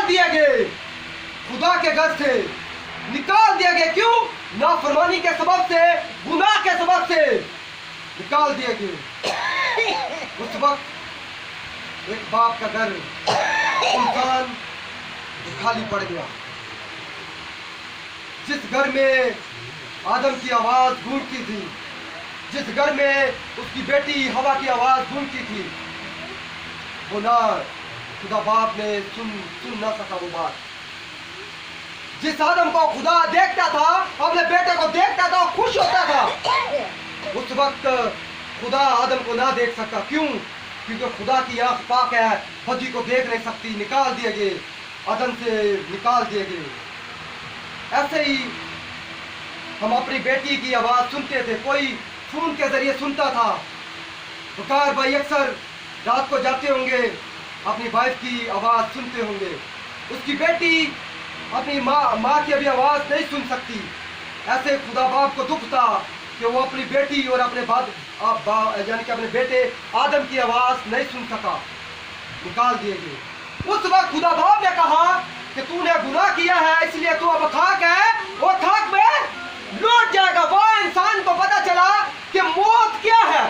निकाल दिए गए, खुदा के घर से निकाल दिए गए। क्यों? नाफरमानी के सबब से, गुनाह के सबब से निकाल दिए गए। उस वक्त एक बाप का घर सुनसान खाली पड़ गया। जिस घर में आदम की आवाज गूंजती थी, जिस घर में उसकी बेटी हवा की आवाज गूंजती थी, वो ना खुदा बाप ने सुन ना सका वो बात। जिस आदम को खुदा देखता था, अपने बेटे को देखता था, खुश होता था, उस वक्त खुदा आदम को ना देख सका। क्यों? क्योंकि खुदा की आंख पाक है, बदी को देख नहीं सकती। निकाल दिए गए, आदम से निकाल दिए गए। ऐसे ही हम अपनी बेटी की आवाज सुनते थे, कोई फोन के जरिए सुनता था। वकार भाई अक्सर रात को जाते होंगे, अपनी वाइफ की आवाज सुनते होंगे। उसकी बेटी अपनी माँ की अभी आवाज नहीं सुन सकती। ऐसे खुदा बाप को दुख था कि वो अपनी बेटी और अपने यानी कि अपने बेटे आदम की आवाज नहीं सुन सका, निकाल दिए गए। उस वक्त खुदा बाप ने कहा कि तूने गुनाह किया है, इसलिए तू अब खाक है और खाक में लौट जाएगा। वो इंसान को पता चला कि मौत क्या है,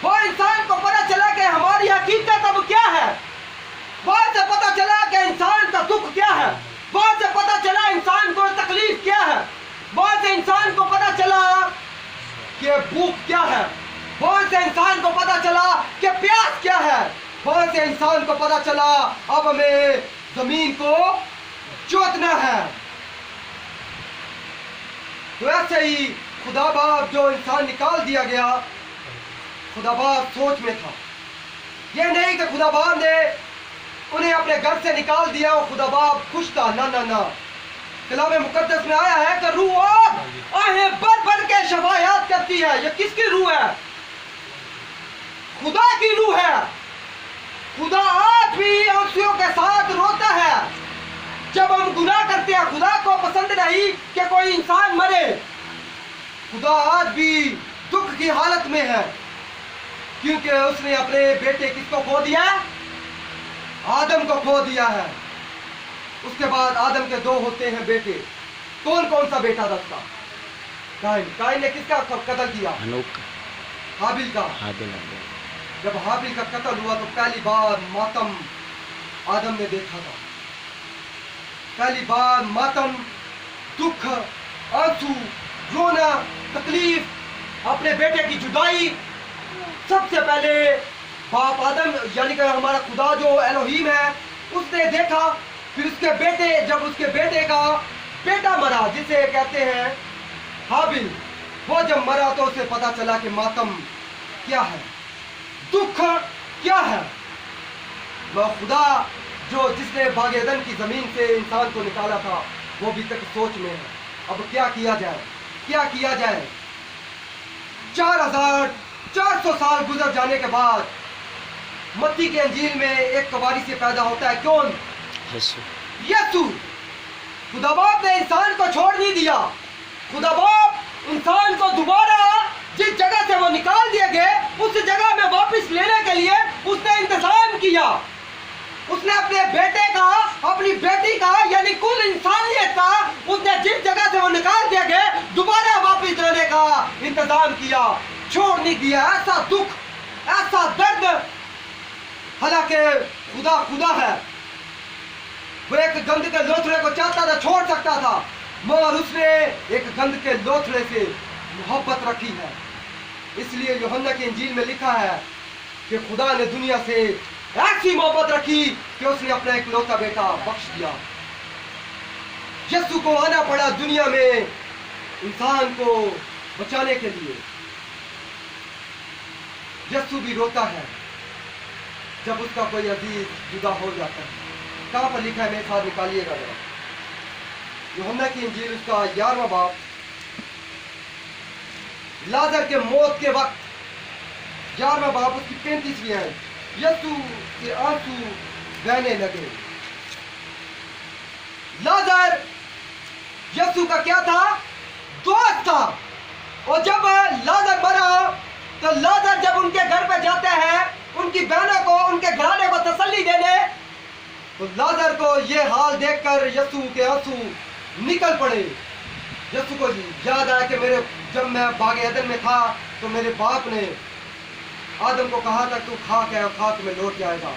वो इंसान को पता चला कि हमारी हकीकत अब क्या है, वहां से पता चला कि इंसान का दुख क्या है, वहां से पता चला इंसान को तकलीफ क्या है, वहां से इंसान को पता चला कि भूख क्या है, वहां से इंसान को पता चला कि प्यास क्या है, वहां से इंसान को पता चला अब हमें जमीन को जोतना है। तो ऐसे ही खुदा बाप जो इंसान निकाल दिया गया, खुदा बाप सोच में था। ये नहीं कि खुदा बाप ने उन्हें अपने घर से निकाल दिया और खुदा बाप खुश था। ना ना ना, कलाम मुकद्दस में आया है कि रूह आहें भर भर के शफायात करती है। ये किसकी रूह है? खुदा की रूह है। खुदा आज भी आंसुओं के साथ रोता है जब हम गुनाह करते हैं। खुदा को पसंद नहीं कि कोई इंसान मरे। खुदा आज भी दुख की हालत में है, क्योंकि उसने अपने बेटे किसको खो दिया? आदम को खो दिया है। उसके बाद आदम के दो होते हैं बेटे। कौन कौन सा बेटा था उसका? काइन ने किसका कत्ल किया? हाबिल का। जब हाबिल का कत्ल हुआ तो पहली बार मातम आदम ने देखा था। पहली बार मातम, दुख, आंसू, रोना, तकलीफ, अपने बेटे की जुदाई। सबसे पहले बाप आदम यानी कि हमारा खुदा जो एलोहीम है, उसने देखा। फिर उसके बेटे, जब उसके बेटे का बेटा मरा, जिसे कहते हैं हाबिल, वो जब मरा तो उसे पता चला कि मातम क्या है, दुख क्या है। वह खुदा जो जिसने बागेदन की जमीन से इंसान को निकाला था, वो भी तक सोच में है। अब क्या किया जाए, क्या किया जाए? 4400 साल गुजर जाने के बाद मत्ती के अंजील में एक कवारी से पैदा होता है। कौन? यीशु। खुदा बाप ने इंसान को छोड़ नहीं दिया। खुदा बाप इंसान को दोबारा जिस जगह से वो निकाल दिए गए, उस जगह में वापस लेने के लिए उसने इंतजाम किया। उसने अपने बेटे का, अपनी बेटी का, यानी कुल इंसानियत का, उसने जिस जगह से वो निकाल दिए गए, दोबारा वापस लाने का इंतजाम किया। छोड़ नहीं दिया। ऐसा दुख, ऐसा दर्द। हालांकि खुदा खुदा है, वो एक गंध के लोथड़े को चाहता था, छोड़ सकता था, मगर उसने एक गंध के लोथड़े से मोहब्बत रखी है। इसलिए यूहन्ना की इंजील में लिखा है कि खुदा ने दुनिया से ऐसी मोहब्बत रखी कि उसने अपना एक लौता बेटा बख्श दिया। यीशु को आना पड़ा दुनिया में इंसान को बचाने के लिए। यीशु भी रोता है जब उसका कोई अजीज जुदा हो जाता है। कहां पर लिखा है? मेरे साथ निकालिएगा जरा। यूहन्ना की इंजील उसका 11वां बाब, लाजर के मौत के वक्त, 11वां बाब उसकी 35वीं आयत। यीशु के आंसू बहने लगे। लाजर यीशु का क्या था? दोस्त था। और जब लाजर मरा तो लाजर जब उनके घर पे जाते हैं, उनकी बहनों को, उनके घराने को तसल्ली देने, तो लाजर को ये हाल देखकर यीशु के आंसू निकल पड़े। यीशु को याद आया कि जब मैं बाग एदन में था तो मेरे बाप ने आदम को कहा था तू खाक है और खाक में लौट जाएगा।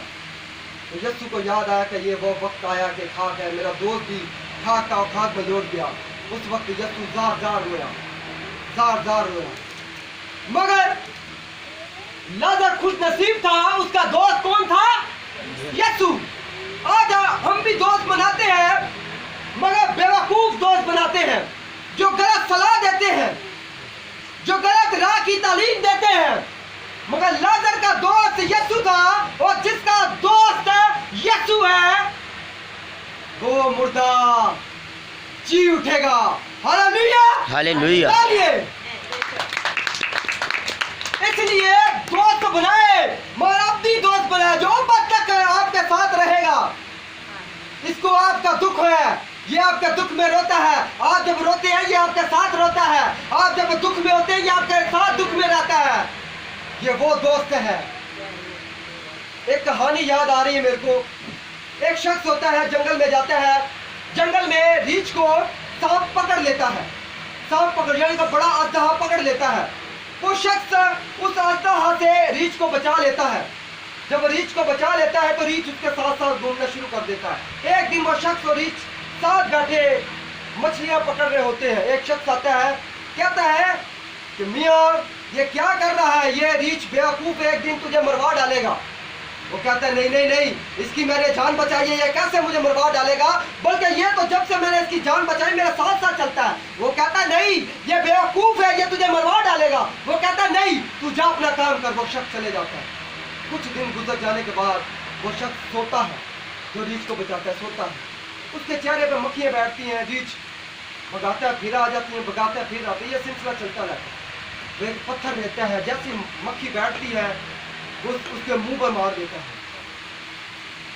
तो यीशु को याद आया कि ये वो वक्त आया कि खाक है, मेरा दोस्त भी खाक का और खाक में लौट गया। उस वक्त यीशु जार जार रोया। मगर लाजर खुश नसीब था, उसका दोस्त कौन था? यीशु। आज हम भी दोस्त बनाते हैं मगर बेवकूफ दोस्त बनाते हैं, जो गलत सलाह देते हैं, जो गलत राह की तालीम देते हैं। मगर लाजर का दोस्त यीशु था, और जिसका दोस्त यीशु है वो मुर्दा जी उठेगा। Hallelujah hallelujah. इसलिए दोस्त बनाए, मगर अपनी दोस्त बनाए जो अब तक आपके साथ रहेगा। इसको आपका दुख है, ये आपके दुख में रोता है। आप जब रोते हैं ये आपके साथ रोता है। आप जब दुख में होते हैं ये आपके साथ दुख में रहता है। ये वो दोस्त है। एक कहानी याद आ रही है मेरे को। एक शख्स होता है, जंगल में जाता है, जंगल में रीछ को सांप पकड़ लेता है। सांप पकड़ यानी का बड़ा अजदहा पकड़ लेता है। वो शख्स उस अजदहा से रीछ को बचा लेता है। जब रीछ को बचा लेता है तो रीछ उसके साथ साथ घूमना शुरू कर देता है। एक दिन वो शख्स और रीछ साथ बैठे मछलियां पकड़ रहे होते हैं। एक शख्स आता है, कहता है कि मियाँ ये क्या कर रहा है, ये रीछ बेवकूफ एक दिन तुझे मरवा डालेगा। वो कहता है नहीं नहीं नहीं, इसकी मैंने जान बचाई है, ये कैसे मुझे मरवा डालेगा, बल्कि ये तो जब से मैंने इसकी जान बचाई मेरे साथ साथ चलता है। वो कहता है नहीं ये बेवकूफ है, ये तुझे मरवा डालेगा। वो कहता है नहीं तू जा अपना काम कर। वो शख्स चले जाता है। कुछ दिन गुजर जाने के बाद वो शख्स सोता है, जो रीछ को बचाता है सोता है। उसके चेहरे पर मक्खियां बैठती हैं, रीछ भगाता है फिर आ जाती है, भगाता है फिर आती है, ये सिलसिला चलता रहता है। वो एक पत्थर रहता है, जैसी मक्खी बैठती है वो उसके मुंह पर मार देता है।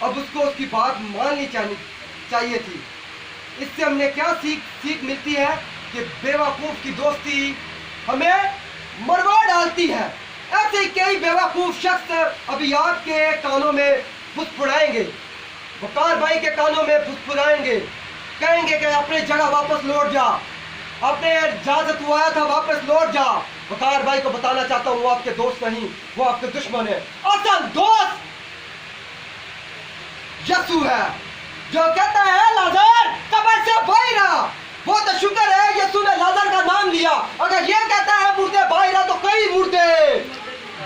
अब उसको उसकी बात माननी चाहिए थी। इससे हमने क्या सीख मिलती है कि बेवकूफ की दोस्ती हमें मरवा डालती है। ऐसे ही कई बेवकूफ शख्स अभी आपके कानों में फुसफुड़ाएंगे, वकार भाई के कानों में फुसफुड़ाएंगे, कहेंगे कि अपने जगह वापस लौट जा, अपने जहां से तू आया था वापस लौट जा। वकार भाई को बताना चाहता हूं वो आपके दोस्त नहीं, वो आपके दुश्मन है। असल दोस्त यीशु है, जो कहता है लाजर कब्र से बाहर आ। वो तो शुक्र है यीशु ने लाजर का नाम लिया। अगर ये कहता है मुर्दे बाहर आ तो कई मुर्दे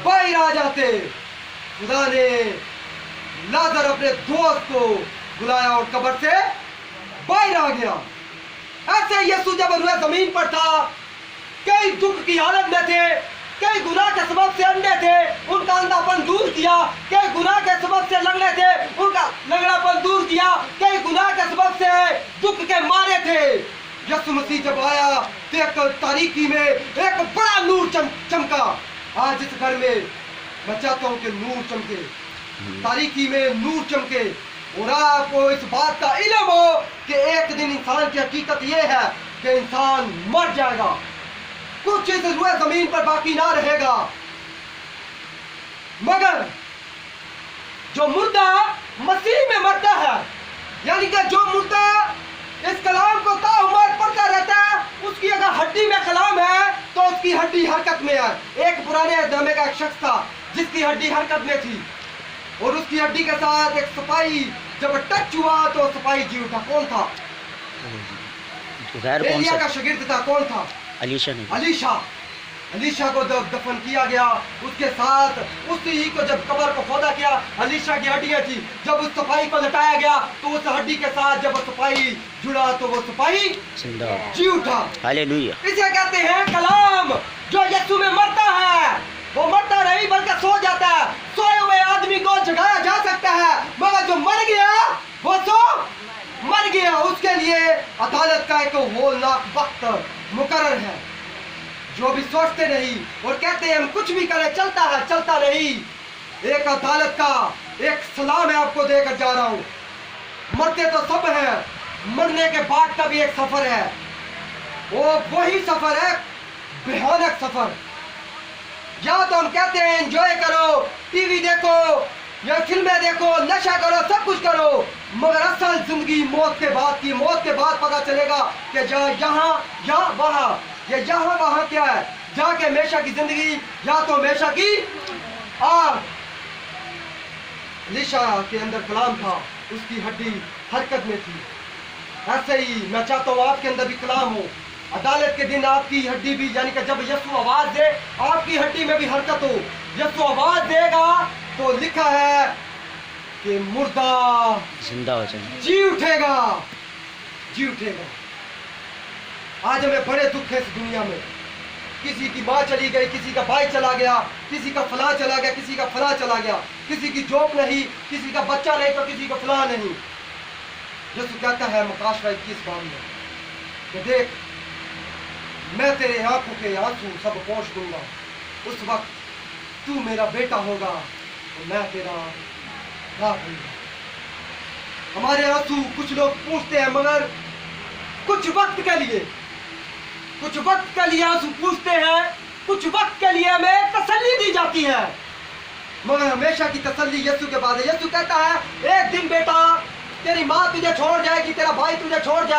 बाहर आ जाते। खुदा ने लाजर अपने दोस्त को बुलाया और कब्र से बाहर आ गया। ऐसे यीशु जब रुए जमीन पर था, कई दुख की हालत में थे, कई गुनाह के सबब से अंधे थे, उनका अंधापन दूर किया। कई गुनाह के सबब से लंगड़े थे, उनका लंगड़ापन दूर किया। कई गुनाह के सबब से दुख के मारे थे। यीशु मसीह जब आया तो एक तारीकी में एक बड़ा नूर चमका। आज इस घर में मैं चाहता हूं कि नूर चमके, तारीकी में नूर चमके, और आपको इस बात का इल्म हो कि एक दिन इंसान की हकीकत यह है कि इंसान मर जाएगा, कुछ इस रुए जमीन पर बाकी ना रहेगा। मगर जो मुर्दा मसीह में मरता है, यानी कि जो मुर्दा इस कलाम को ताउम्र पढ़ता रहता है, उसकी अगर हड्डी में कलाम है तो उसकी हड्डी हरकत में है। एक पुराने नामे का एक शख्स था जिसकी हड्डी हरकत में थी, और उसकी हड्डी के साथ एक सिपाही जब टच हुआ तो सिपाही जी उठा। कौन था? एलिया का शागिर्द था। कौन था? अलीशा को जब दफन किया गया, उसके साथ उसी को जब कब्र को खोदा किया, अलीशा की हड्डियां थी। जब उस सिपाही को लटाया गया तो उस हड्डी के साथ जब सिपाही जुड़ा तो वो सिपाही जी उठा। हालेलुया। इसे कहते हैं कलाम। जो यीशु में मरता है वो मरता नहीं बल्कि सो जाता है। सोए हुए आदमी को जगाया जा सकता है, मगर जो मर गया वो तो मर गया। उसके लिए अदालत का एक होलनाक वक्त मुकर्रर है। जो भी सोचते नहीं और कहते हैं हम कुछ भी करें चलता है, चलता नहीं। एक अदालत का एक सलाम है आपको देकर जा रहा हूं। मरते तो सब है, मरने के बाद का भी एक सफर है। वो वही सफर है, भयानक सफर। या तो हम कहते हैं एंजॉय करो, टीवी देखो, ये फिल्में देखो, नशा करो, सब कुछ करो, मगर असल जिंदगी मौत के बाद की। मौत के बाद पता चलेगा कि यहाँ या वहाँ, ये यहाँ वहाँ क्या है। जाके हमेशा की जिंदगी या तो हमेशा की आग। लिशा के अंदर कलाम था, उसकी हड्डी हरकत में थी। ऐसे ही मैं चाहता हूँ आपके अंदर भी कलाम हो। अदालत के दिन आपकी हड्डी भी, यानी कि जब यीशु आवाज दे, आपकी हड्डी में भी हरकत हो। यीशु आवाज देगा तो लिखा है कि मुर्दा जिंदा हो जाएंगे, जी उठेगा, जी उठेगा। आज हमें बड़े दुख है इस दुनिया में। किसी की माँ चली गई, किसी का भाई चला गया, किसी का फला चला गया, किसी का फला चला गया, किसी की जॉब नहीं, किसी का बच्चा नहीं, तो किसी का फला नहीं। यीशु कहता है मकाश 21 में कि देख, मैं तेरे आंखों के आंसू सब पोंछ दूंगा। उस वक्त तू मेरा बेटा होगा और मैं तेरा बाप होगा। हमारे आंसू कुछ लोग पूछते हैं, मगर कुछ वक्त के लिए, कुछ वक्त के लिए आंसू पूछते हैं, कुछ वक्त के लिए हमें तसल्ली दी जाती है, मगर हमेशा की तसल्ली यीशु के बाद है। यीशु कहता है एक दिन बेटा तेरी माँ तुझे छोड़ जाएगी, तेरा भाई तुझे छोड़ जाएगा।